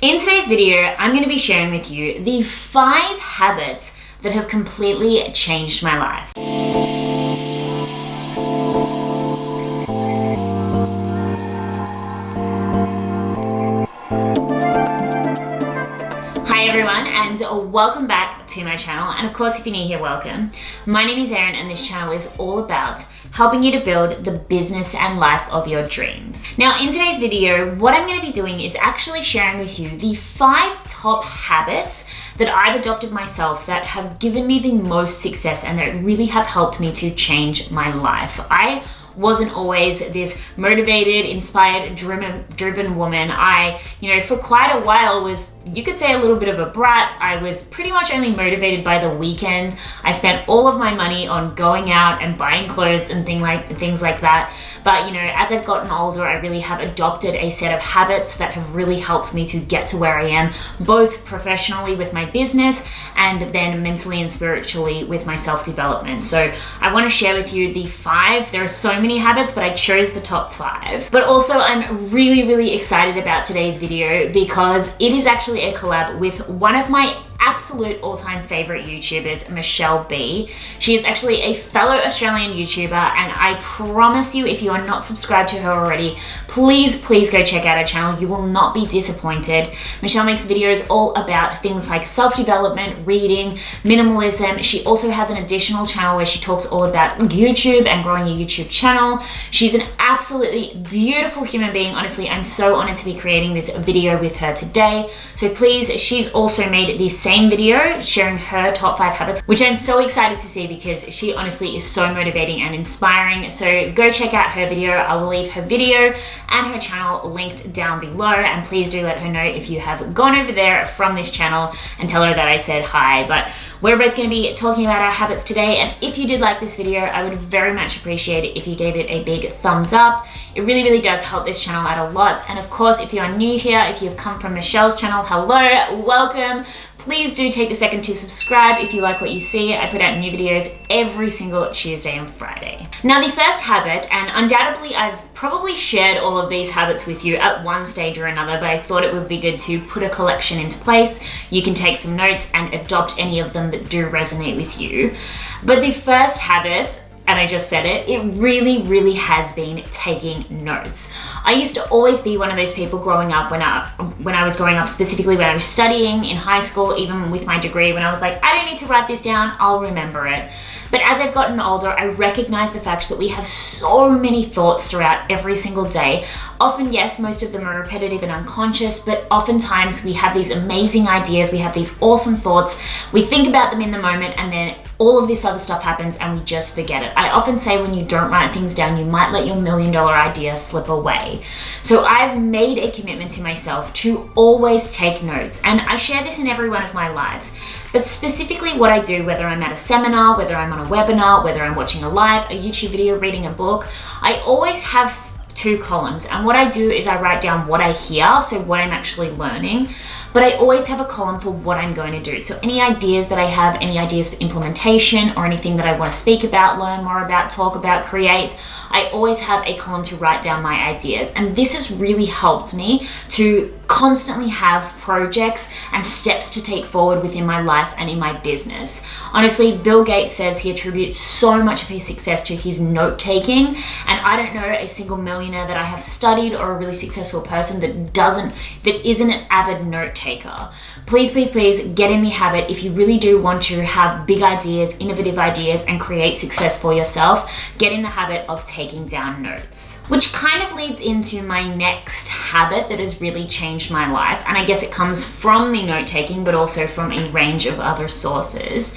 In today's video, I'm going to be sharing with you the 5 habits that have completely changed my life. Hi everyone, and welcome back to my channel. And of course, if you're new here, welcome. My name is Erin, and this channel is all about helping you to build the business and life of your dreams. Now, in today's video, what I'm going to be doing is actually sharing with you the 5 top habits that I've adopted myself that have given me the most success and that really have helped me to change my life. I wasn't always this motivated, inspired, driven woman. I, for quite a while was, you could say, a little bit of a brat. I was pretty much only motivated by the weekend. I spent all of my money on going out and buying clothes and things like that. But as I've gotten older, I really have adopted a set of habits that have really helped me to get to where I am, both professionally with my business and then mentally and spiritually with my self-development. So I want to share with you the 5. There are so many habits, but I chose the top 5. But also, I'm really excited about today's video because it is actually a collab with one of my absolute all-time favorite YouTubers, Michelle B. She is actually a fellow Australian YouTuber, and I promise you, if you are not subscribed to her already, please go check out her channel. You will not be disappointed. Michelle makes videos all about things like self-development, reading, minimalism. She also has an additional channel where she talks all about YouTube and growing a YouTube channel. She's an absolutely beautiful human being. Honestly, I'm so honored to be creating this video with her today. So please, she's also made the same video sharing her top 5 habits, which I'm so excited to see because she honestly is so motivating and inspiring. So go check out her video. I will leave her video and her channel linked down below, and please do let her know if you have gone over there from this channel and tell her that I said hi. But we're both going to be talking about our habits today, and if you did like this video, I would very much appreciate it if you gave it a big thumbs up. It really does help this channel out a lot. And of course, if you are new here, if you've come from Michelle's channel, hello, welcome. Please do take a second to subscribe if you like what you see. I put out new videos every single Tuesday and Friday. Now, the first habit, and undoubtedly I've probably shared all of these habits with you at one stage or another, but I thought it would be good to put a collection into place. You can take some notes and adopt any of them that do resonate with you. But the first habit, and I just said it, it really has been taking notes. I used to always be one of those people growing up when I was growing up, specifically when I was studying in high school, even with my degree, when I was like, I don't need to write this down, I'll remember it. But as I've gotten older, I recognize the fact that we have so many thoughts throughout every single day. Often, yes, most of them are repetitive and unconscious, but oftentimes we have these amazing ideas, we have these awesome thoughts, we think about them in the moment, and then all of this other stuff happens and we just forget it. I often say when you don't write things down, you might let your $1 million idea slip away. So I've made a commitment to myself to always take notes, and I share this in every one of my lives. But specifically what I do, whether I'm at a seminar, whether I'm on a webinar, whether I'm watching a live, a YouTube video, reading a book, I always have 2 columns. And what I do is I write down what I hear, so what I'm actually learning, but I always have a column for what I'm going to do. So any ideas that I have, any ideas for implementation or anything that I want to speak about, learn more about, talk about, create, I always have a column to write down my ideas. And this has really helped me to constantly have projects and steps to take forward within my life and in my business. Honestly, Bill Gates says he attributes so much of his success to his note-taking, and I don't know a single millionaire that I have studied or a really successful person that isn't an avid note-taker. Please get in the habit. If you really do want to have big ideas, innovative ideas, and create success for yourself, get in the habit of taking down notes. Which kind of leads into my next habit that has really changed my life, and I guess it comes from the note-taking, but also from a range of other sources.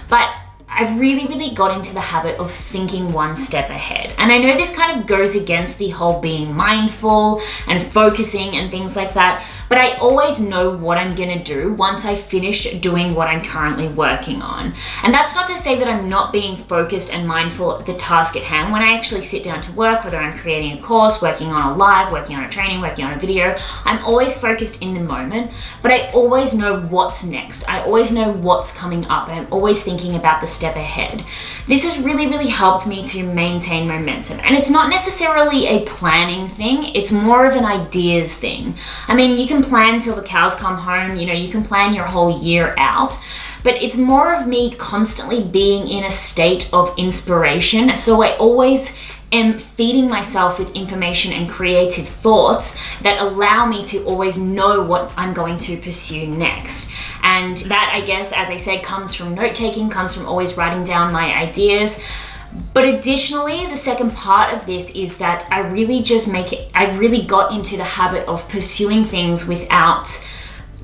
But I've really got into the habit of thinking one step ahead. And I know this kind of goes against the whole being mindful and focusing and things like that, but I always know what I'm gonna do once I finish doing what I'm currently working on. And that's not to say that I'm not being focused and mindful of the task at hand. When I actually sit down to work, whether I'm creating a course, working on a live, working on a training, working on a video, I'm always focused in the moment, but I always know what's next. I always know what's coming up, and I'm always thinking about the step ahead. This has really helped me to maintain momentum. And it's not necessarily a planning thing, it's more of an ideas thing. I mean, you can can plan till the cows come home, you can plan your whole year out, but it's more of me constantly being in a state of inspiration. So I always am feeding myself with information and creative thoughts that allow me to always know what I'm going to pursue next. And that, I guess, as I said, comes from note-taking, comes from always writing down my ideas. But additionally, the second part of this is that I really got into the habit of pursuing things without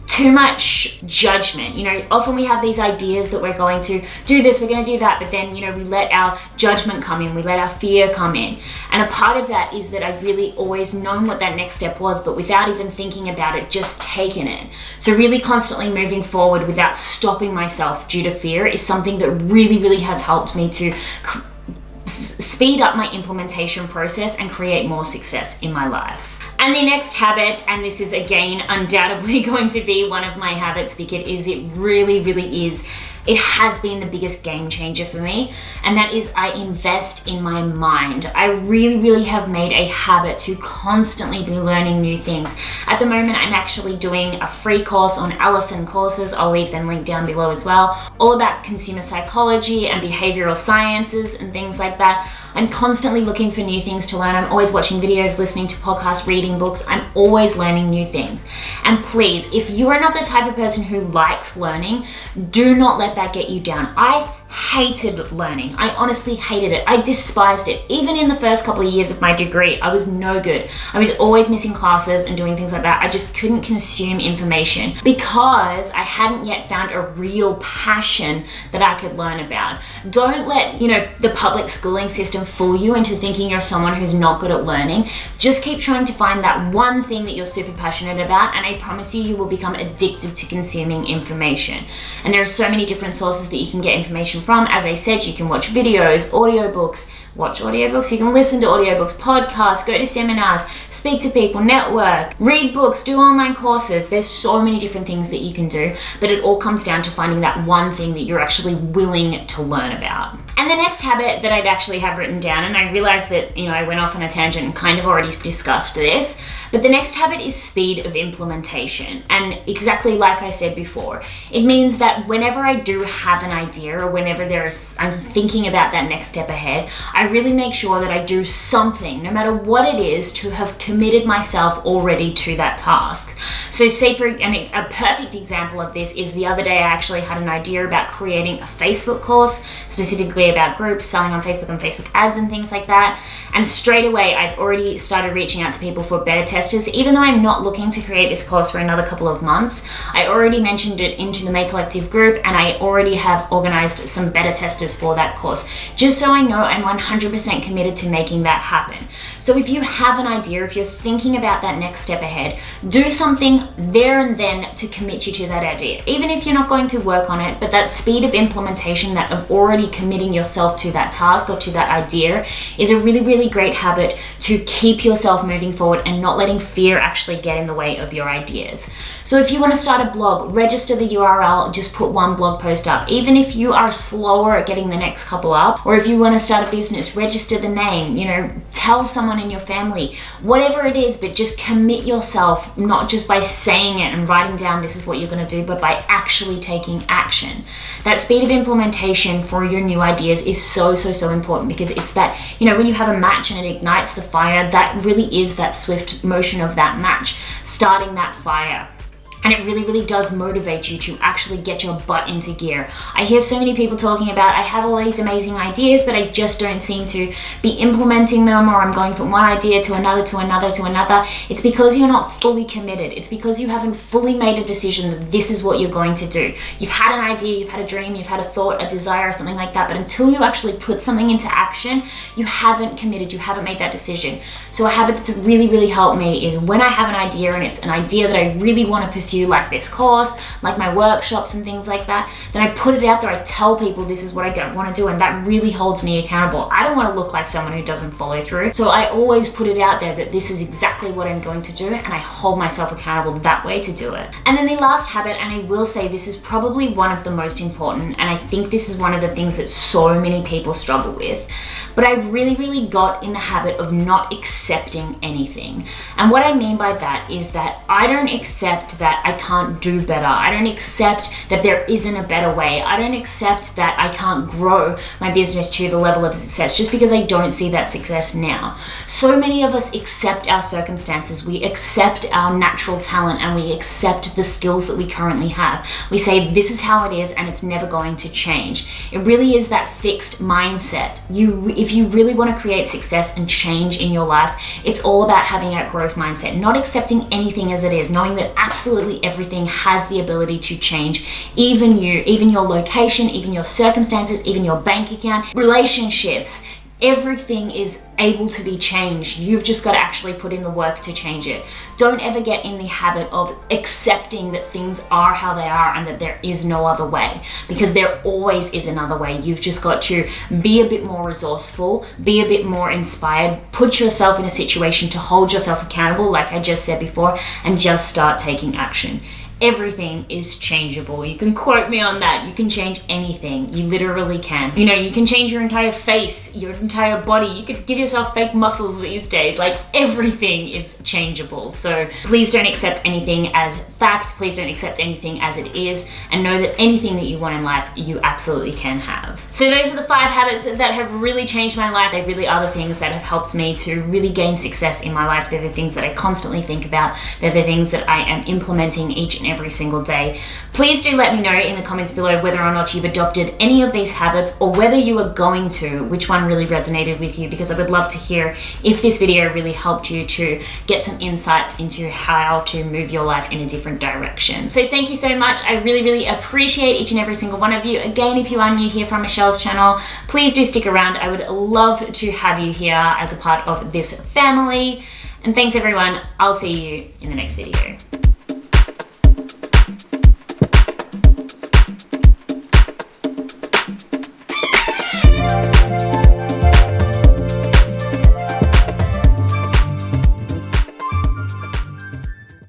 too much judgment. Often we have these ideas that we're going to do this, we're going to do that, but then, we let our judgment come in, we let our fear come in. And a part of that is that I've really always known what that next step was, but without even thinking about it, just taken it. So really constantly moving forward without stopping myself due to fear is something that really, really has helped me to speed up my implementation process and create more success in my life. And the next habit, and this is again undoubtedly going to be one of my habits because it really, really is, it has been the biggest game changer for me, and that is I invest in my mind. I really, really have made a habit to constantly be learning new things. At the moment, I'm actually doing a free course on Allison Courses. I'll leave them linked down below as well, all about consumer psychology and behavioral sciences and things like that. I'm constantly looking for new things to learn. I'm always watching videos, listening to podcasts, reading books. I'm always learning new things. And please, if you are not the type of person who likes learning, do not let that get you down. I hated learning. I honestly hated it. I despised it. Even in the first couple of years of my degree, I was no good. I was always missing classes and doing things like that. I just couldn't consume information because I hadn't yet found a real passion that I could learn about. Don't let, the public schooling system fool you into thinking you're someone who's not good at learning. Just keep trying to find that one thing that you're super passionate about, and I promise you, you will become addicted to consuming information. And there are so many different sources that you can get information from. As I said, you can watch videos, audiobooks, you can listen to audiobooks, podcasts, go to seminars, speak to people, network, read books, do online courses. There's so many different things that you can do, but it all comes down to finding that one thing that you're actually willing to learn about. And the next habit that I'd actually have written down, and I realized that, I went off on a tangent and kind of already discussed this, but the next habit is speed of implementation. And exactly like I said before, it means that whenever I do have an idea or whenever I'm thinking about that next step ahead, I really make sure that I do something, no matter what it is, to have committed myself already to that task. So say a perfect example of this is the other day I actually had an idea about creating a Facebook course, specifically about groups, selling on Facebook and Facebook ads and things like that. And straight away, I've already started reaching out to people for beta testers. Even though I'm not looking to create this course for another couple of months, I already mentioned it into the May Collective group, and I already have organized some beta testers for that course, just so I know I'm 100% committed to making that happen. So if you have an idea, if you're thinking about that next step ahead, do something there and then to commit you to that idea. Even if you're not going to work on it, but that speed of implementation, that of already committing yourself to that task or to that idea, is a really, really great habit to keep yourself moving forward and not letting fear actually get in the way of your ideas. So if you want to start a blog, register the URL, just put one blog post up. Even if you are slower at getting the next couple up, or if you want to start a business, register the name, tell someone in your family, whatever it is, but just commit yourself, not just by saying it and writing down this is what you're going to do, but by actually taking action. That speed of implementation for your new ideas is so, so, so important, because it's that, when you have a match and it ignites the fire, that really is that swift motion of that match, starting that fire. And it really, really does motivate you to actually get your butt into gear. I hear so many people talking about, I have all these amazing ideas, but I just don't seem to be implementing them, or I'm going from one idea to another, to another, to another. It's because you're not fully committed. It's because you haven't fully made a decision that this is what you're going to do. You've had an idea, you've had a dream, you've had a thought, a desire, or something like that, but until you actually put something into action, you haven't committed, you haven't made that decision. So a habit that's really, really helped me is when I have an idea and it's an idea that I really want to pursue, to you, like this course, like my workshops and things like that, then I put it out there. I tell people this is what I want to do, and that really holds me accountable. I don't want to look like someone who doesn't follow through. So I always put it out there that this is exactly what I'm going to do, and I hold myself accountable that way to do it. And then the last habit, and I will say this is probably one of the most important, and I think this is one of the things that so many people struggle with, but I really got in the habit of not accepting anything. And what I mean by that is that I don't accept that I can't do better. I don't accept that there isn't a better way. I don't accept that I can't grow my business to the level of success just because I don't see that success now. So many of us accept our circumstances. We accept our natural talent, and we accept the skills that we currently have. We say this is how it is and it's never going to change. It really is that fixed mindset. If you really want to create success and change in your life, it's all about having that growth mindset, not accepting anything as it is, knowing that absolutely everything has the ability to change. Even you, even your location, even your circumstances, even your bank account, relationships, everything is able to be changed. You've just got to actually put in the work to change it. Don't ever get in the habit of accepting that things are how they are and that there is no other way, because there always is another way. You've just got to be a bit more resourceful, be a bit more inspired, put yourself in a situation to hold yourself accountable, like I just said before, and just start taking action. Everything is changeable. You can quote me on that. You can change anything. You literally can. You know, you can change your entire face, your entire body. You could give yourself fake muscles these days. Like, everything is changeable. So please don't accept anything as fact. Please don't accept anything as it is, and know that anything that you want in life, you absolutely can have. So those are the 5 habits that have really changed my life. They really are the things that have helped me to really gain success in my life. They're the things that I constantly think about. They're the things that I am implementing each and every single day. Please do let me know in the comments below whether or not you've adopted any of these habits, or whether you are going to, which one really resonated with you, because I would love to hear if this video really helped you to get some insights into how to move your life in a different direction. So thank you so much. I really appreciate each and every single one of you. Again, if you are new here from Michelle's channel, please do stick around. I would love to have you here as a part of this family. And thanks everyone. I'll see you in the next video.